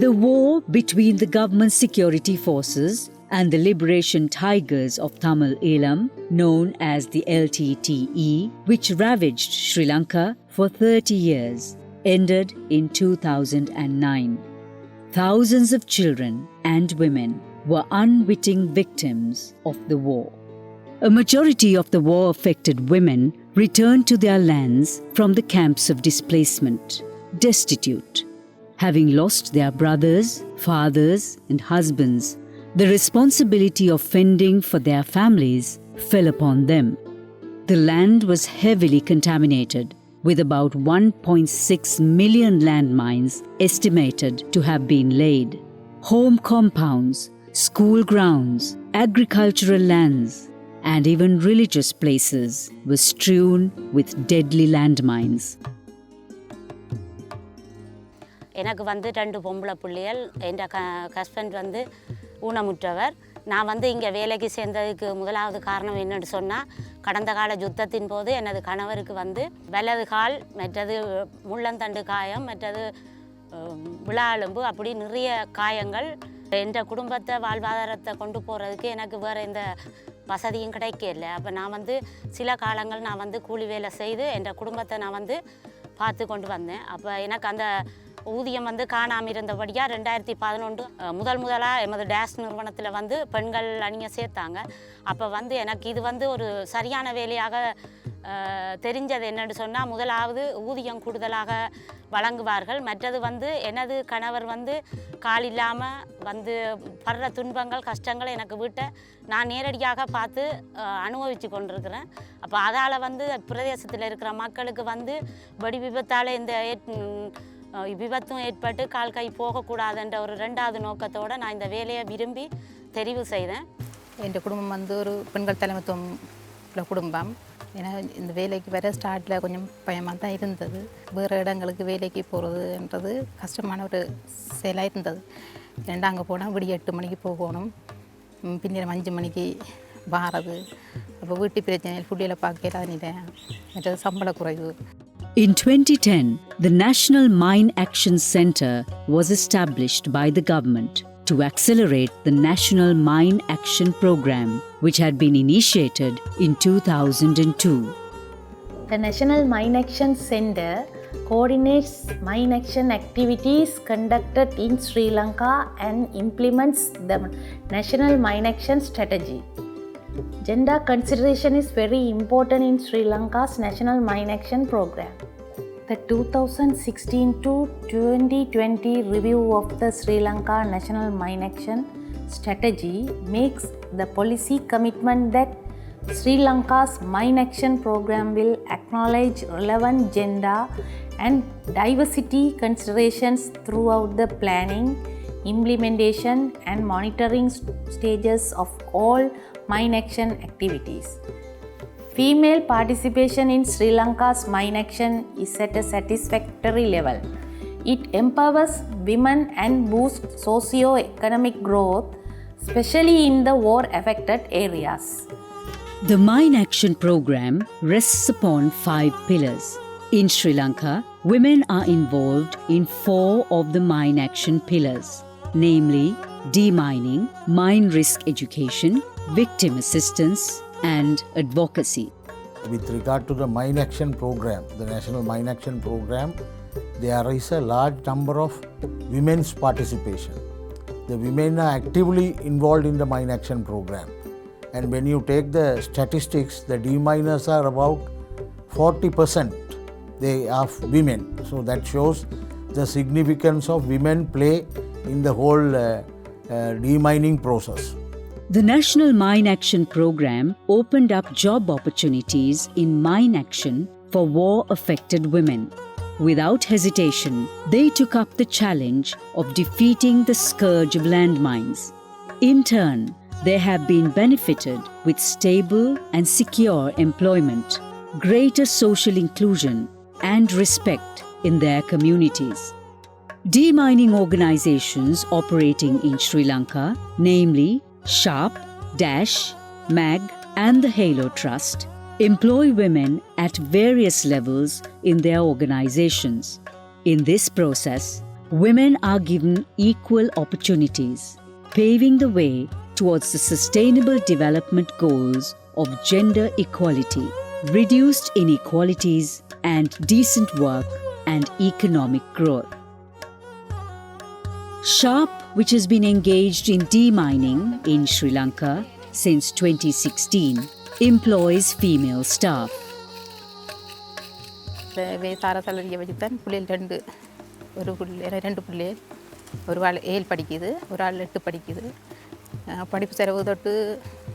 The war between the government security forces and the Liberation Tigers of Tamil Eelam, known as the LTTE, which ravaged Sri Lanka for 30 years, ended in 2009. Thousands of children and women were unwitting victims of the war. A majority of the war-affected women returned to their lands from the camps of displacement, destitute. Having lost their brothers, fathers, and husbands, the responsibility of fending for their families fell upon them. The land was heavily contaminated, with about 1.6 million landmines estimated to have been laid. Home compounds, school grounds, agricultural lands, and even religious places were strewn with deadly landmines. எனக்கு வந்து 2 பொம்பளை பிள்ளைகள், என் husband வந்து ஊனமுற்றவர். நான் இங்கே வேலைக்கு சேர்ந்ததுக்கு முதலாவது காரணம் என்னென்னு சொன்னால், கடந்த கால யுத்தத்தின் போது எனது கணவருக்கு வலது கால், மற்றது முள்ளந்தண்டு காயம், மற்றது விழாஎலும்பு, அப்படி நிறைய காயங்கள். என் குடும்பத்தை வாழ்வாதாரத்தை கொண்டு போகிறதுக்கு எனக்கு வேறு எந்த வசதியும் கிடைக்கல. அப்போ நான் சில காலங்கள் நான் கூலி வேலை செய்து என் குடும்பத்தை நான் பார்த்து கொண்டு வந்தேன். அப்போ எனக்கு அந்த ஊதியம் காணாமல் இருந்தபடியாக 2011 முதலாக எமது டேஸ் நிறுவனத்தில் பெண்கள் அணியை சேர்த்தாங்க. அப்போ எனக்கு இது ஒரு சரியான வேலையாக தெரிஞ்சது என்னென்னு சொன்னால், முதலாவது ஊதியம் கூடுதலாக வழங்குவார்கள். மற்றது எனது கணவர் கால் இல்லாமல் படுற துன்பங்கள், கஷ்டங்களை எனக்கு வீட்டை நான் நேரடியாக பார்த்து அனுபவித்து கொண்டிருக்கிறேன். அப்போ அதால் பிரதேசத்தில் இருக்கிற மக்களுக்கு வெடி விபத்தால் இந்த விபத்தும் ஏற்பட்டு கால் கை போகக்கூடாதுன்ற ஒரு 2வது நோக்கத்தோடு நான் இந்த வேலையை விரும்பி தெரிவு செய்தேன். என் குடும்பம் ஒரு பெண்கள் தலைமைத்துவம் குடும்பம். ஏன்னா இந்த வேலைக்கு வர ஸ்டார்ட்டில் கொஞ்சம் பயமாக தான் இருந்தது. வேறு இடங்களுக்கு வேலைக்கு போகிறதுன்றது கஷ்டமான ஒரு செயலாக இருந்தது. அங்கே போனால் விடிய 8 மணிக்கு போகணும், பின்னர் 5 மணிக்கு வாரது. அப்போ வீட்டு பிரச்சனை ஃபுட்டில் பார்க்கலான்னு மற்றது சம்பள குறைவு. In 2010, the National Mine Action Centre was established by the government to accelerate the National Mine Action Program, which had been initiated in 2002. The National Mine Action Centre coordinates mine action activities conducted in Sri Lanka and implements the National Mine Action Strategy. Gender consideration is very important in Sri Lanka's National Mine Action Program. The 2016 to 2020 review of the Sri Lanka National Mine Action Strategy makes the policy commitment that Sri Lanka's Mine Action Program will acknowledge relevant gender and diversity considerations throughout the planning, implementation and monitoring stages of all mine action activities. Female participation in Sri Lanka's mine action is at a satisfactory level. It empowers women and boosts socio-economic growth, especially in the war-affected areas. The Mine Action Program rests upon 5 pillars. In Sri Lanka, women are involved in 4 of the mine action pillars, namely demining, mine risk education, victim assistance, and advocacy. With regard to the Mine Action Program, the National Mine Action Program, there is a large number of women's participation. The women are actively involved in the Mine Action Program. And when you take the statistics, the deminers are about 40%. They are women. So that shows the significance of women play in the whole demining process. The National Mine Action Program opened up job opportunities in mine action for war-affected women. Without hesitation, they took up the challenge of defeating the scourge of landmines. In turn, they have been benefited with stable and secure employment, greater social inclusion, and respect in their communities. Demining organizations operating in Sri Lanka, namely SHARP, DASH, MAG, and the Halo Trust, employ women at various levels in their organizations. In this process, Women are given equal opportunities, paving the way towards the sustainable development goals of gender equality, reduced inequalities, and decent work and economic growth. Sharp, which has been engaged in demining in Sri Lanka since 2016, employs female staff. சார சலரியை வச்சு தான் பிள்ளைகள் ரெண்டு பிள்ளைகள் ஒரு ஆள் 7 படிக்குது, ஒரு ஆள் 8 படிக்குது. படிப்பு செலவு தொட்டு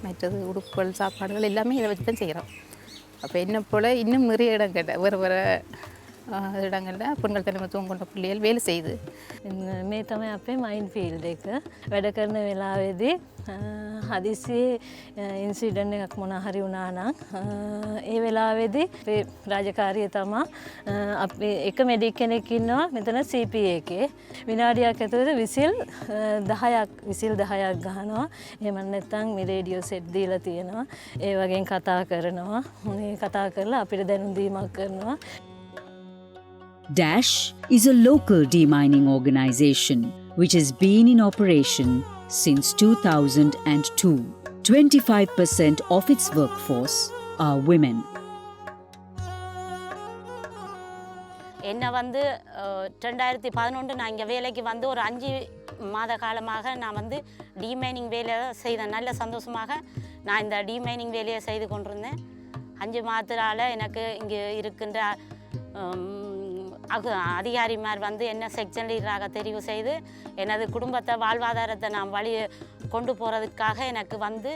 மற்றது உடுப்புகள் சாப்பாடுகள் எல்லாமே இதை வச்சு தான் செய்கிறோம். அப்போ என்ன போல் இன்னும் நிறைய இடங்கள்ல வேறு இடங்களில் பெண்கள் தலைமைத்துவம் கொண்ட பிள்ளைகள் வேலை செய்யுது. මේ තමයි අපේ මයින් ෆීල්ඩ් එක. වැඩ කරන වෙලාවේදී හදිසියේ ඉන්සිඩන්ට් එකක් මොනවා හරි වුණා නම් ඒ වෙලාවේදී අපේ රාජකාරිය තමයි අපි එක මෙඩික් කෙනෙක් ඉන්නවා මෙතන CPA එකේ විනාඩියක් ඇතුළත විසිල් 10ක් ගහනවා. එහෙම නැත්නම් මේ රේඩියෝ සෙට් දීලා තියෙනවා. ඒ වගේන් කතා කරනවා. මේ කතා කරලා අපිට දැනුම් දීමක් කරනවා. DASH is a local demining organisation which has been in operation since 2002. 25% of its workforce are women. என்னை வந்து 2011 நான் இங்கே வேலைக்கு வந்து ஒரு 5 மாத காலமாக நான் வந்து டிமைனிங் வேலையை செய்தேன். நல்ல சந்தோஷமாக நான் இந்த டிமைனிங் வேலையை செய்து கொண்டிருந்தேன். 5 மாதத்தால் எனக்கு இங்கே இருக்கின்ற அதிகாரிமார் வந்து என்ன செக்ஷன் லீடராக தெரிவு செய்து எனது குடும்பத்தை வாழ்வாதாரத்தை நான் வழி கொண்டு போகிறதுக்காக எனக்கு வந்து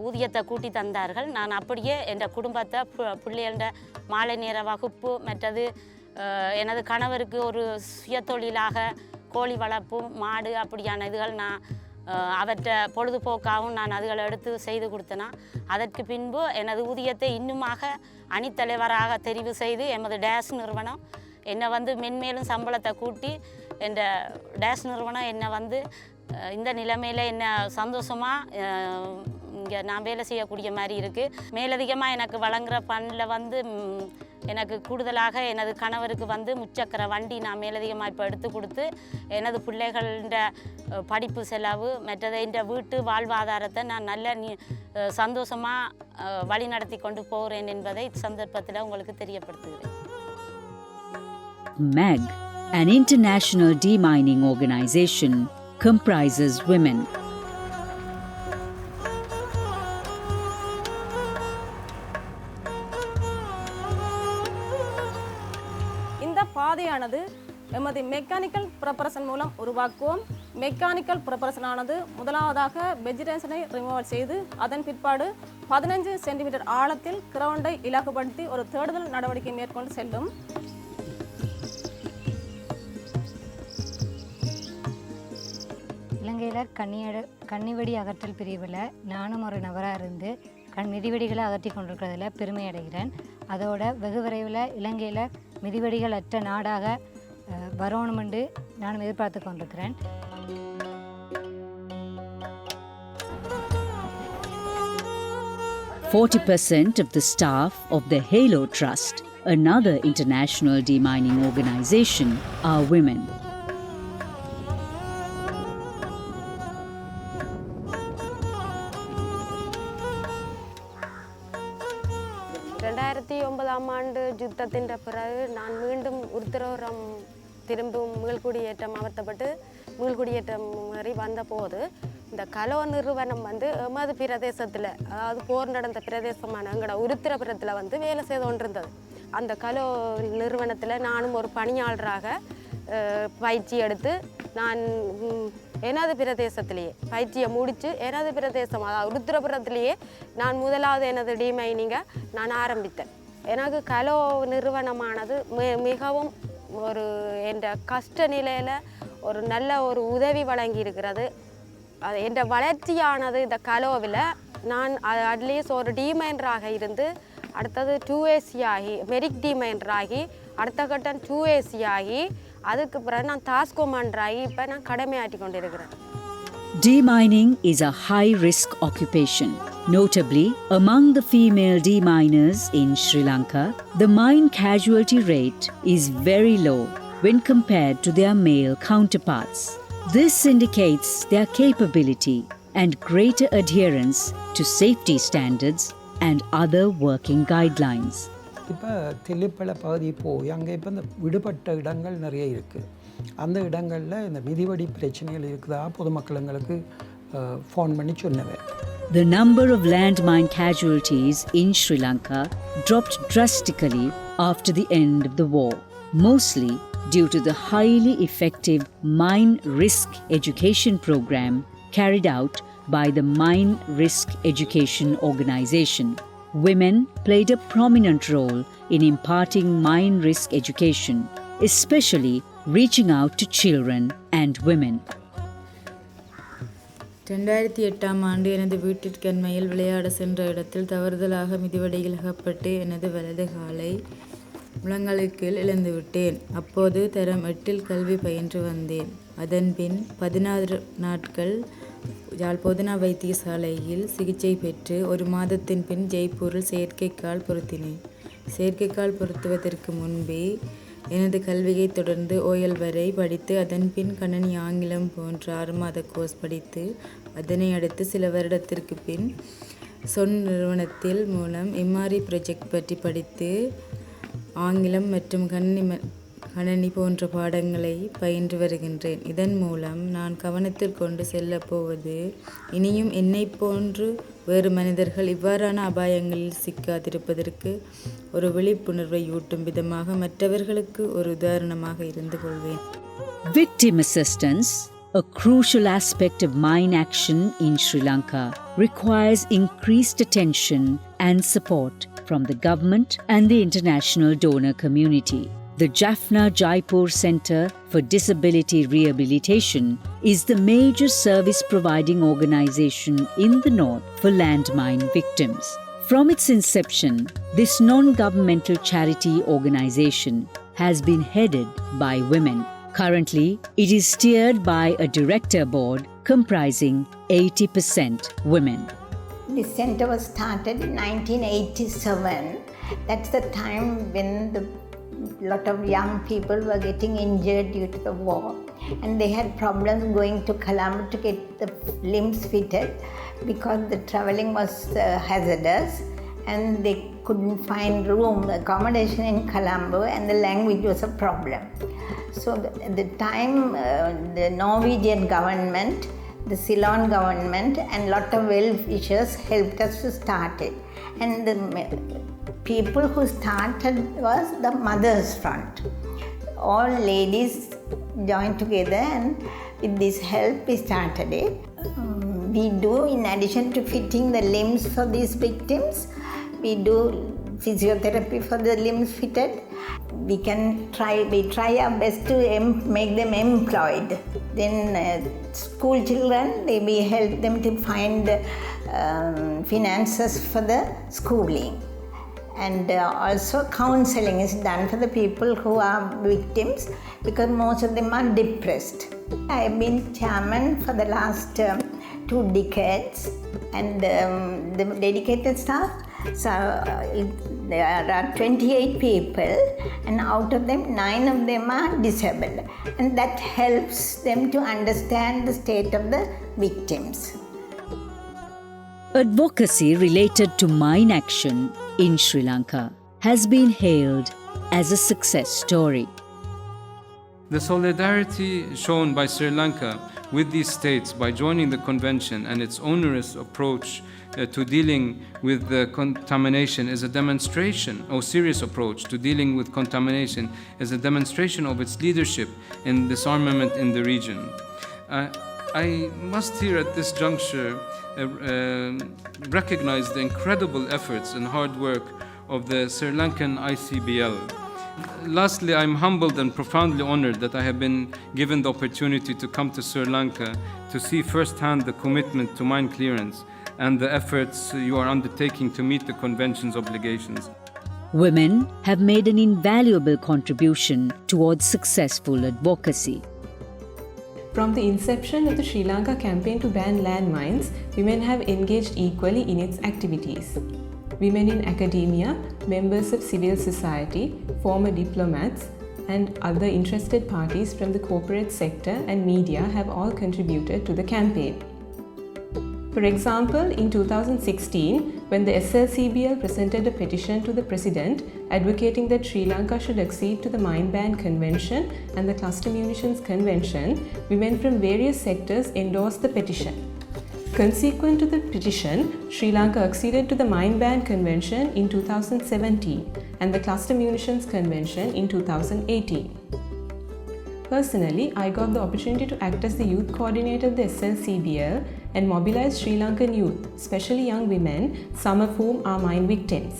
ஊதியத்தை கூட்டி தந்தார்கள். நான் அப்படியே என் குடும்பத்தை பிள்ளைகள மாலை நேர வகுப்பு மற்றது எனது கணவருக்கு ஒரு சுயதொழிலாக கோழி வளர்ப்பு மாடு அப்படியான இதுகள் நான் அவற்றை பொழுதுபோக்காகவும் நான் அதுகளை எடுத்து செய்து கொடுத்தேனா. அதற்கு பின்பு எனது ஊதியத்தை இன்னுமாக அணித்தலைவராக தெரிவு செய்து எமது டேஷ் நிறுவனம் என்னை வந்து மென்மேலும் சம்பளத்தை கூட்டி என் டேஷ் நிறுவனம் என்னை வந்து இந்த நிலைமையில் என்ன சந்தோஷமாக இங்கே நான் வேலை செய்யக்கூடிய மாதிரி இருக்குது. மேலதிகமாக எனக்கு வழங்குகிற ஃபண்டில் வந்து எனக்கு கூடுதலாக எனது கணவருக்கு வந்து முச்சக்கர வண்டி நான் மேலதிகமாக இப்போ எடுத்து கொடுத்து எனது பிள்ளைகள படிப்பு செலவு மற்றது இந்த வீட்டு வாழ்வாதாரத்தை நான் நல்ல சந்தோஷமாக வழி நடத்தி கொண்டு போகிறேன் என்பதை சந்தர்ப்பத்தில் உங்களுக்கு தெரியப்படுத்துகிறேன். MEG, an international demining organisation, comprises women. இந்த பாதையானது எமது மெக்கானிக்கல் ப்ரிப்பரேஷன் மூலம் உருவாக்குவோம். மெக்கானிக்கல் ப்ரிப்பரேஷன் ஆனது முதலாவதாக வெஜிடேஷனை ரிமூவல் செய்து அதன் பிற்பாடு 15 சென்டிமீட்டர் ஆழத்தில் கிரவுண்டை இலக்குப்படுத்தி ஒரு தேடுதல் நடவடிக்கை மேற்கொண்டு செல்லும். இலங்கையில் கன்னிவெடி அகற்றல் பிரிவில் நானும் ஒரு நபராக இருந்து மிதிவெடிகளை அகற்றி கொண்டிருக்கிறதுல பெருமை அடைகிறேன். அதோட வெகு விரைவில் இலங்கையில் மிதிவெடிகள் அற்ற நாடாக வரணும் என்று நானும் எதிர்பார்த்து கொண்டிருக்கிறேன். %40 of the staff of the Halo Trust, another international demining organisation, are women. ஆண்டு யுத்தத்தின் பிறகு நான் மீண்டும் உருத்திரபுரம் திரும்பும் மீள்குடியேற்றம் அமர்த்தப்பட்டு மீள்குடியேற்றம் மாதிரி வந்தபோது இந்த கலோ நிறுவனம் வந்து எமது பிரதேசத்தில் அதாவது போர் நடந்த பிரதேசமான எங்களோட உருத்திரபுரத்தில் வந்து வேலை செய்து கொண்டிருந்தது. அந்த கலோ நிறுவனத்தில் நானும் ஒரு பணியாளராக பயிற்சி எடுத்து நான் எனது பிரதேசத்திலேயே பயிற்சியை முடித்து எனது பிரதேசம் அதாவது உருத்திரபுரத்திலேயே நான் முதலாவது எனது டிமைனிங்கை நான் ஆரம்பித்தேன். எனக்கு கலோ நிறுவனமானது மிகவும் ஒரு என் கஷ்ட நிலையில் ஒரு நல்ல ஒரு உதவி வழங்கி இருக்கிறது. அது என் வளர்ச்சியானது இந்த கலோவில் நான் அட்லீஸ்ட் ஒரு டிமைனராக இருந்து அடுத்தது 2AC ஆகி மெரிக் டிமைனர் ஆகி அடுத்த கட்டம் 2AC ஆகி அதுக்கு பிறகு நான் டாஸ்க் கமாண்டர் ஆகி இப்போ நான் கடமையாற்றி கொண்டிருக்கிறேன். Demining is a high-risk occupation. Notably, among the female deminers in Sri Lanka, the mine casualty rate is very low when compared to their male counterparts. This indicates their capability and greater adherence to safety standards and other working guidelines. இப்போ தெல்லிப்பள பகுதி போய் அங்கே இப்போ இந்த விடுபட்ட இடங்கள் நிறைய இருக்குது. அந்த இடங்களில் இந்த மிதிவடி பிரச்சனைகள் இருக்குதா பொதுமக்களுங்களுக்கு ஃபோன் பண்ணி சொன்னவர். The number of landmine casualties in Sri Lanka dropped drastically after the end of the war, mostly due to the highly effective mine risk education program carried out by the Mine Risk Education Organization. Women played a prominent role in imparting mine risk education, especially reaching out to children and women. 2008ஆம் ஆண்டு எனது வீட்டிற்கண்மையில் விளையாட சென்ற இடத்தில் தவறுதலாக மிதிவடியில் அகப்பட்டு எனது வலது காலை முழங்காலுக்கு இழந்துவிட்டேன். அப்போது தரம் 8இல் கல்வி பயின்று வந்தேன். அதன்பின் 16 நாட்கள் யாழ்ப்பாண வைத்தியசாலையில் சிகிச்சை பெற்று 1 மாதத்தின் பின் ஜெய்ப்பூரில் செயற்கைக்கால் பொருத்தினேன். செயற்கைக்கால் பொருத்துவதற்கு முன்பே எனது கல்வியை தொடர்ந்து OL வரை படித்து அதன்பின் கணனி ஆங்கிலம் போன்ற 6 மாத கோர்ஸ் படித்து அதனை அடுத்து சில வருடத்திற்கு பின் சொன் நிறுவனத்தில் மூலம் MRE ப்ராஜெக்ட் பற்றி படித்து ஆங்கிலம் மற்றும் கணனி போன்ற பாடங்களை பயின்று வருகின்றேன். இதன் மூலம் நான் கவனத்தில் கொண்டு செல்ல போவது இனியும் என்னை போன்று வேறு மனிதர்கள் இவ்வாறான அபாயங்களில் சிக்காதிருப்பதற்கு ஒரு விழிப்புணர்வை ஊட்டும் விதமாக மற்றவர்களுக்கு ஒரு உதாரணமாக இருந்து கொள்வேன். Victim assistance, a crucial aspect of mine action in Sri Lanka, requires increased attention and support from the government and the international donor community. The Jaffna Jaipur Centre for Disability Rehabilitation is the major service providing organisation in the north for landmine victims. From its inception, this non-governmental charity organisation has been headed by women. Currently, it is steered by a director board comprising 80% women. This centre was started in 1987. That's the time when the lot of young people were getting injured due to the war, and they had problems going to Colombo to get the limbs fitted because the travelling was hazardous and they couldn't find accommodation in Colombo, and the language was a problem. So at the time the Norwegian government, the Ceylon government and lot of well-wishers helped us to start it, and the people who started was the Mothers Front. All ladies joined together, and with this help we started it. We do, in addition to fitting the limbs for these victims, we do physiotherapy for the limbs fitted. We try our best to make them employed. Then school children, we help them to find finances for the schooling. And also counseling is done for the people who are victims, because most of them are depressed. I have been chairman for the last 2 decades, and the dedicated staff, so there are 28 people, and out of them 9 of them are disabled, and that helps them to understand the state of the victims. Advocacy related to mine action in Sri Lanka has been hailed as a success story. The solidarity shown by Sri Lanka with these states by joining the convention and its onerous approach to dealing with the contamination is a demonstration, or serious approach to dealing with contamination is a demonstration of its leadership in disarmament in the region. I must here at this juncture recognize the incredible efforts and hard work of the Sri Lankan ICBL. Lastly, I'm humbled and profoundly honored that I have been given the opportunity to come to Sri Lanka to see firsthand the commitment to mine clearance and the efforts you are undertaking to meet the Convention's obligations. Women have made an invaluable contribution towards successful advocacy. From the inception of the Sri Lanka campaign to ban landmines, women have engaged equally in its activities. Women in academia, members of civil society, former diplomats, and other interested parties from the corporate sector and media have all contributed to the campaign. For example, in 2016, when the SLCBL presented a petition to the President advocating that Sri Lanka should accede to the Mine Ban Convention and the Cluster Munitions Convention, women from various sectors endorsed the petition. Consequent to the petition, Sri Lanka acceded to the Mine Ban Convention in 2017 and the Cluster Munitions Convention in 2018. Personally, I got the opportunity to act as the youth coordinator of the SLCBL and mobilize Sri Lankan youth, especially young women, some of whom are mine victims.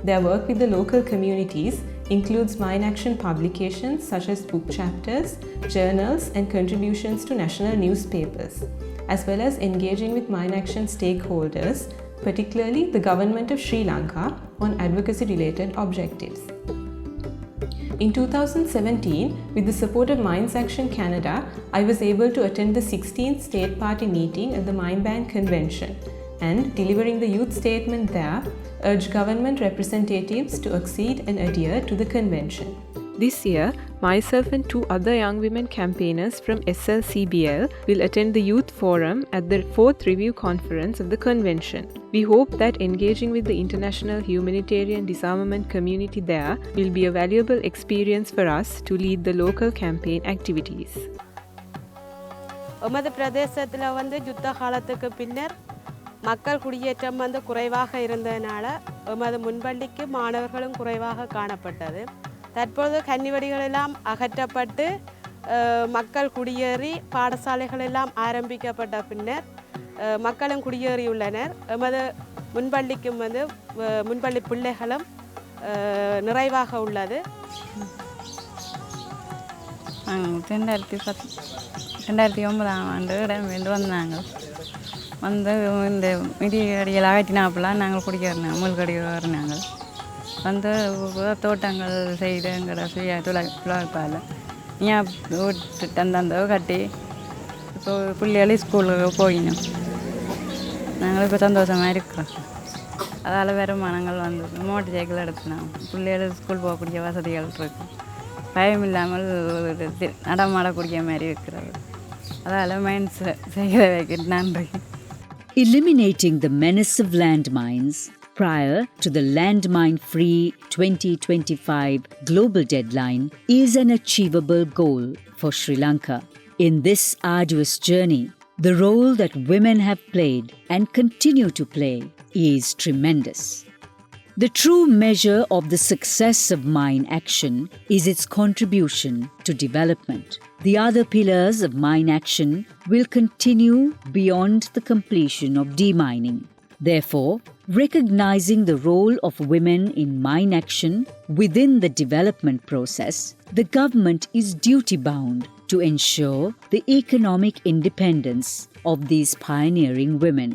Their work with the local communities includes mine action publications such as book chapters, journals, and contributions to national newspapers, as well as engaging with mine action stakeholders, particularly the government of Sri Lanka, on advocacy-related objectives. In 2017, with the support of Mines Action Canada, I was able to attend the 16th State Party meeting at the Mine Ban Convention and, delivering the youth statement there, urged government representatives to accede and adhere to the convention. This year, myself and 2 other young women campaigners from SLCBL will attend the Youth Forum at the 4th Review Conference of the Convention. We hope that engaging with the international humanitarian disarmament community there will be a valuable experience for us to lead the local campaign activities. எமது பிரதேசத்தில் யுத்த காலத்துக்கு பின்னர் மக்கள் குடியேற்றம் குறைவாக இருந்ததனால எமது முன்பள்ளிக்கு மாணவர்களும் குறைவாக காணப்பட்டது. தற்போது கன்னிவெடிகள் எல்லாம் அகற்றப்பட்டு மக்கள் குடியேறி பாடசாலைகள் எல்லாம் ஆரம்பிக்கப்பட்ட பின்னர் மக்களும் குடியேறியுள்ளனர். எமது முன்பள்ளிக்கும் முன்பள்ளி பிள்ளைகளும் நிறைவாக உள்ளது. 2009 ஆண்டு இடம்பெயர்ந்து வந்தாங்க. வந்து இந்த மிதியடிகள் அகற்றினாப்பெல்லாம் நாங்கள் குடிக்கிறோம், மூழ்கடினாங்க. வந்து தோட்டங்கள் செய்து எங்களோட சுய துளைப்பால் ஏன் விட்டுட்டு அந்த கட்டி இப்போ பிள்ளைகளும் ஸ்கூலுக்கு போயினோம். நாங்கள் இப்போ சந்தோஷமாக இருக்கிறோம். அதால் வருமானங்கள் வந்து மோட்டர் சைக்கிள் எடுத்துனோம். பிள்ளைகள் ஸ்கூல் போகக்கூடிய வசதிகள் இருக்குது. பயம் இல்லாமல் நடமாடக்கூடிய மாதிரி இருக்கிறது. அதால் மைன்ஸ் செய்கிற வைக்க நன்றி. Eliminating the menace of landmines prior to the landmine-free 2025 global deadline is an achievable goal for Sri Lanka. In this arduous journey, the role that women have played and continue to play is tremendous. The true measure of the success of mine action is its contribution to development. The other pillars of mine action will continue beyond the completion of demining. Therefore, recognizing the role of women in mine action within the development process, the government is duty-bound to ensure the economic independence of these pioneering women.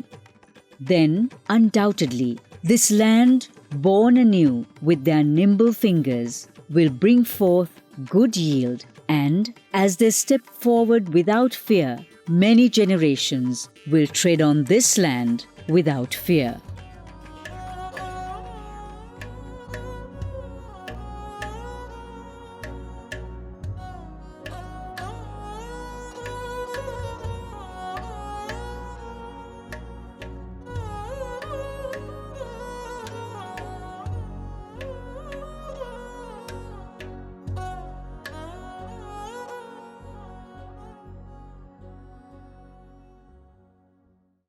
Then, undoubtedly, this land, born anew with their nimble fingers, will bring forth good yield, and as they step forward without fear, many generations will tread on this land without fear.